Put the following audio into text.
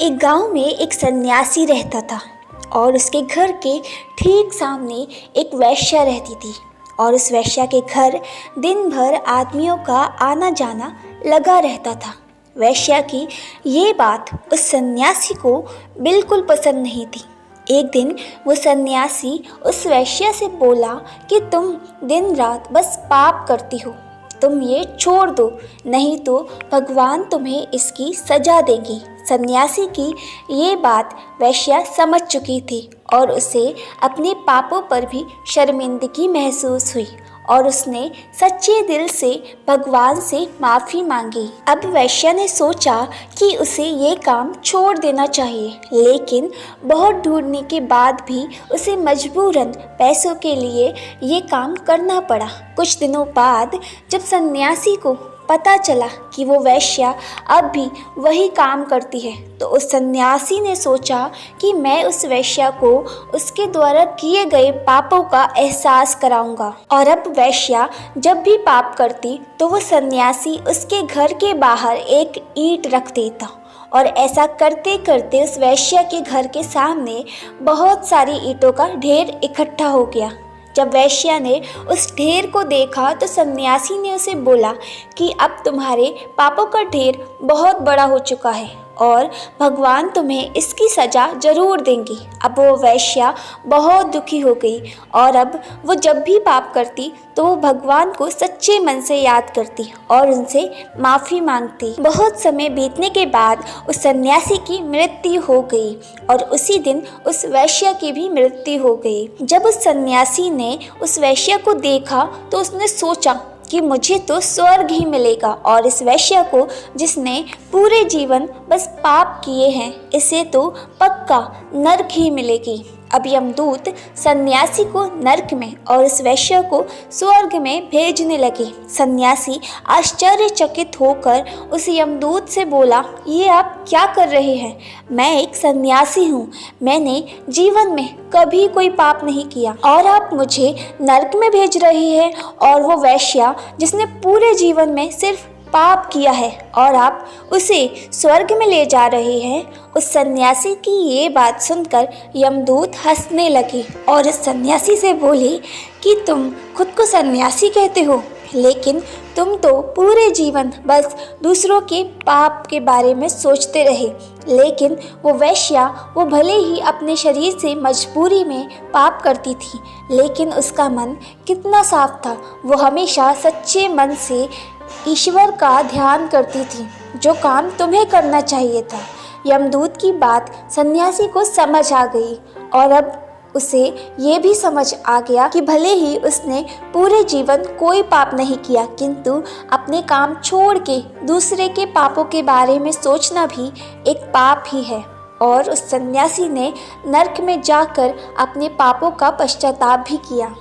एक गांव में एक सन्यासी रहता था और उसके घर के ठीक सामने एक वेश्या रहती थी। और उस वेश्या के घर दिन भर आदमियों का आना जाना लगा रहता था। वेश्या की ये बात उस सन्यासी को बिल्कुल पसंद नहीं थी। एक दिन वो सन्यासी उस वेश्या से बोला कि तुम दिन रात बस पाप करती हो, तुम ये छोड़ दो, नहीं तो भगवान तुम्हें इसकी सजा देंगे। सन्यासी की ये बात वेश्या समझ चुकी थी और उसे अपने पापों पर भी शर्मिंदगी महसूस हुई और उसने सच्चे दिल से भगवान से माफ़ी मांगी। अब वेश्या ने सोचा कि उसे ये काम छोड़ देना चाहिए, लेकिन बहुत ढूंढने के बाद भी उसे मजबूरन पैसों के लिए ये काम करना पड़ा। कुछ दिनों बाद जब सन्यासी को पता चला कि वो वेश्या अब भी वही काम करती है, तो उस सन्यासी ने सोचा कि मैं उस वेश्या को उसके द्वारा किए गए पापों का एहसास कराऊंगा। और अब वेश्या जब भी पाप करती तो वो सन्यासी उसके घर के बाहर एक ईंट रख देता और ऐसा करते करते उस वेश्या के घर के सामने बहुत सारी ईंटों का ढेर इकट्ठा हो गया। जब वेश्या ने उस ढेर को देखा तो सन्यासी ने उसे बोला कि अब तुम्हारे पापों का ढेर बहुत बड़ा हो चुका है और भगवान तुम्हें इसकी सज़ा ज़रूर देंगे। अब वो वेश्या बहुत दुखी हो गई और अब वो जब भी पाप करती तो वो भगवान को सच्चे मन से याद करती और उनसे माफ़ी मांगती। बहुत समय बीतने के बाद उस सन्यासी की मृत्यु हो गई और उसी दिन उस वेश्या की भी मृत्यु हो गई। जब उस सन्यासी ने उस वेश्या को देखा तो उसने सोचा कि मुझे तो स्वर्ग ही मिलेगा और इस वेश्या को जिसने पूरे जीवन बस पाप किए हैं, इसे तो पक्का नर्क ही मिलेगी। अब यमदूत सन्यासी को नर्क में और इस वेश्या को स्वर्ग में भेजने लगे। सन्यासी आश्चर्यचकित होकर उस यमदूत से बोला, ये आप क्या कर रहे हैं? मैं एक सन्यासी हूँ, मैंने जीवन में कभी कोई पाप नहीं किया और आप मुझे नर्क में भेज रहे हैं, और वो वेश्या जिसने पूरे जीवन में सिर्फ पाप किया है और आप उसे स्वर्ग में ले जा रहे हैं। उस सन्यासी की ये बात सुनकर यमदूत हंसने लगी और इस सन्यासी से बोली कि तुम खुद को सन्यासी कहते हो, लेकिन तुम तो पूरे जीवन बस दूसरों के पाप के बारे में सोचते रहे। लेकिन वो वेश्या, वो भले ही अपने शरीर से मजबूरी में पाप करती थी, लेकिन उसका मन कितना साफ था। वो हमेशा सच्चे मन से ईश्वर का ध्यान करती थी, जो काम तुम्हें करना चाहिए था। यमदूत की बात सन्यासी को समझ आ गई और अब उसे ये भी समझ आ गया कि भले ही उसने पूरे जीवन कोई पाप नहीं किया, किंतु अपने काम छोड़ के दूसरे के पापों के बारे में सोचना भी एक पाप ही है। और उस सन्यासी ने नर्क में जाकर अपने पापों का पश्चाताप भी किया।